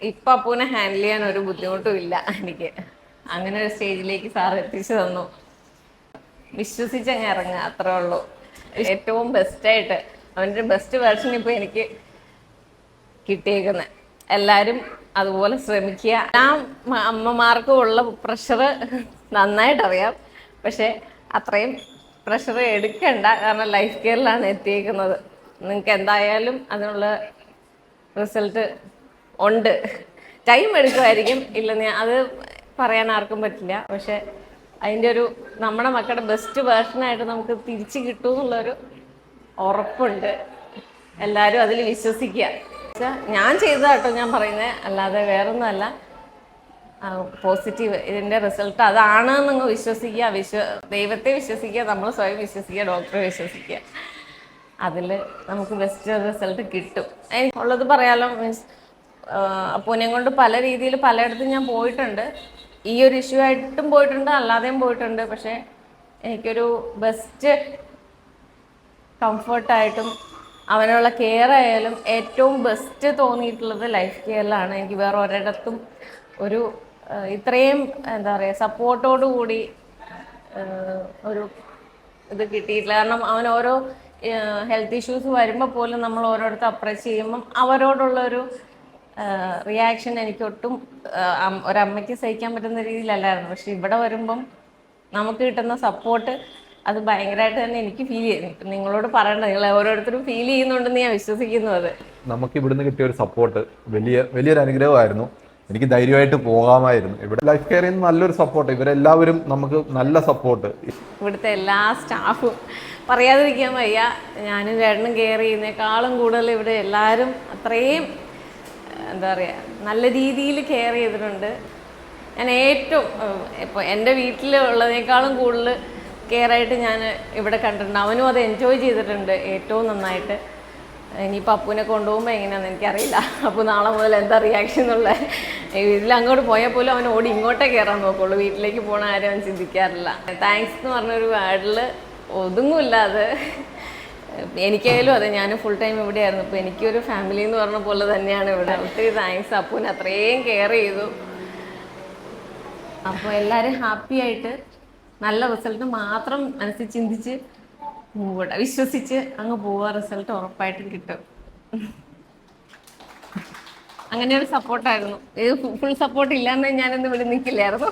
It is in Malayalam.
ഇപ്പൊ അപ്പൂനെ ഹാൻഡിൽ ചെയ്യാൻ ഒരു ബുദ്ധിമുട്ടും ഇല്ല എനിക്ക്. അങ്ങനെ ഒരു സ്റ്റേജിലേക്ക് സാർ എത്തിച്ചു തന്നു. വിശ്വസിച്ചങ്ങ് ഇറങ്ങുക, അത്രേ ഉള്ളൂ. ഏറ്റവും ബെസ്റ്റായിട്ട് അവൻ്റെ ബെസ്റ്റ് വേർഷൻ ഇപ്പൊ എനിക്ക് കിട്ടിയേക്കുന്നത്. എല്ലാവരും അതുപോലെ ശ്രമിക്കുക. ആ അമ്മമാർക്കും ഉള്ള പ്രഷർ നന്നായിട്ട് അറിയാം. പക്ഷെ അത്രയും പ്രഷർ എടുക്കണ്ട, കാരണം ലൈഫ് കെയറിലാണ് എത്തിയേക്കുന്നത്. നിങ്ങൾക്ക് എന്തായാലും അതിനുള്ള റിസൾട്ട് ഉണ്ട്. ടൈം എടുക്കുമായിരിക്കും, ഇല്ലെന്ന് അത് പറയാൻ ആർക്കും പറ്റില്ല. പക്ഷെ അതിൻ്റെ ഒരു നമ്മുടെ മക്കളുടെ ബെസ്റ്റ് വേർഷനായിട്ട് നമുക്ക് തിരിച്ചു കിട്ടുമെന്നുള്ളൊരു ഉറപ്പുണ്ട്. എല്ലാവരും അതിൽ വിശ്വസിക്കുക. ഞാൻ ചെയ്തതാട്ടോ ഞാൻ പറയുന്നത്, അല്ലാതെ വേറൊന്നുമല്ല. പോസിറ്റീവ് ഇതിൻ്റെ റിസൾട്ട് അതാണ് നിങ്ങൾ വിശ്വസിക്കുക. ദൈവത്തെ വിശ്വസിക്കുക, നമ്മൾ സ്വയം വിശ്വസിക്കുക, ഡോക്ടറെ വിശ്വസിക്കുക. അതിൽ നമുക്ക് ബെസ്റ്റ് റിസൾട്ട് കിട്ടും. ഉള്ളത് പറയാലോ, മീൻസ് അപ്പൂനെ കൊണ്ട് പല രീതിയിൽ പലയിടത്തും ഞാൻ പോയിട്ടുണ്ട്. ഈ ഒരു ഇഷ്യൂ ആയിട്ടും പോയിട്ടുണ്ട്, അല്ലാതെയും പോയിട്ടുണ്ട്. പക്ഷെ എനിക്കൊരു ബെസ്റ്റ് കംഫർട്ടായിട്ടും അവനുള്ള കെയർ ആയാലും ഏറ്റവും ബെസ്റ്റ് തോന്നിയിട്ടുള്ളത് ലൈഫ് കെയറിലാണ്. എനിക്ക് വേറെ ഒരിടത്തും ഒരു ഇത്രയും എന്താ പറയുക സപ്പോർട്ടോടു കൂടി ഒരു ഇത് കിട്ടിയിട്ടില്ല. കാരണം അവൻ ഓരോ ഹെൽത്ത് ഇഷ്യൂസ് വരുമ്പോൾ പോലും നമ്മൾ ഓരോരുത്തർ അപ്രോച്ച് ചെയ്യുമ്പം അവരോടുള്ളൊരു റിയാക്ഷൻ എനിക്ക് ഒട്ടും ഒരമ്മയ്ക്ക് സഹിക്കാൻ പറ്റുന്ന രീതിയിലല്ലായിരുന്നു. പക്ഷെ ഇവിടെ വരുമ്പം നമുക്ക് കിട്ടുന്ന സപ്പോർട്ട് അത് ഭയങ്കരമായിട്ട് തന്നെ എനിക്ക് ഫീൽ ചെയ്യുന്നു. നിങ്ങളോട് പറയണ്ട, നിങ്ങൾ ഓരോരുത്തരും ഫീൽ ചെയ്യുന്നുണ്ടെന്ന് ഞാൻ വിശ്വസിക്കുന്നു. അത് നമുക്ക് ഇവിടുന്ന് കിട്ടിയ ഒരു സപ്പോർട്ട് വലിയൊരു അനുഗ്രഹമായിരുന്നു. എനിക്ക് ധൈര്യമായിട്ട് പോകാമായിരുന്നു. ഇവിടെ ലൈഫ് കെയറിൽ നിന്ന് നല്ലൊരു സപ്പോർട്ട്, ഇവരെല്ലാവരും നമുക്ക് നല്ല സപ്പോർട്ട്. ഇവിടുത്തെ എല്ലാ സ്റ്റാഫും പറയാതിരിക്കാൻ വയ്യ. ഞാനും ചേട്ടനും കെയർ ചെയ്യുന്നേക്കാളും കൂടുതൽ ഇവിടെ എല്ലാവരും അത്രയും എന്താ പറയുക നല്ല രീതിയിൽ കെയർ ചെയ്തിട്ടുണ്ട്. ഞാൻ ഏറ്റവും ഇപ്പോൾ എൻ്റെ വീട്ടിലുള്ളതിനേക്കാളും കൂടുതൽ കെയർ ആയിട്ട് ഞാൻ ഇവിടെ കണ്ടിട്ടുണ്ട്. അവനും അത് എൻജോയ് ചെയ്തിട്ടുണ്ട് ഏറ്റവും നന്നായിട്ട്. ഇനിയിപ്പോൾ അപ്പൂനെ കൊണ്ടുപോകുമ്പോൾ എങ്ങനെയാണെന്ന് എനിക്കറിയില്ല. അപ്പോൾ നാളെ മുതൽ എന്താ റിയാക്ഷൻ എന്നുള്ള ഇതിലങ്ങോട്ട് പോയാൽ പോലും അവൻ ഓടി ഇങ്ങോട്ടേ കയറാൻ നോക്കുള്ളൂ. വീട്ടിലേക്ക് പോകണ ആരും അവൻ ചിന്തിക്കാറില്ല. താങ്ക്സ് എന്ന് പറഞ്ഞൊരു വേർഡിൽ ഒതുങ്ങില്ല അത്. എനിക്കായാലും അതെ, ഞാൻ ഫുൾ ടൈം ഇവിടെയായിരുന്നു. ഇപ്പോൾ എനിക്കൊരു ഫാമിലി എന്ന് പറഞ്ഞ പോലെ തന്നെയാണ് ഇവിടെ. ഒത്തിരി താങ്ക്സ്, അപ്പൂനെ അത്രയും കെയർ ചെയ്തു. അപ്പോൾ എല്ലാവരും ഹാപ്പി ആയിട്ട് നല്ല റിസൾട്ട് മാത്രം മനസ്സിൽ ചിന്തിച്ച് പോകട്ടെ, വിശ്വസിച്ച് അങ്ങ് പോവുക. റിസൾട്ട് ഉറപ്പായിട്ടും കിട്ടും. അങ്ങനെ ഒരു സപ്പോർട്ടായിരുന്നു. ഇത് ഫുൾ സപ്പോർട്ട് ഇല്ലാന്ന് ഞാനൊന്നും ഇവിടെ നിൽക്കില്ലായിരുന്നു.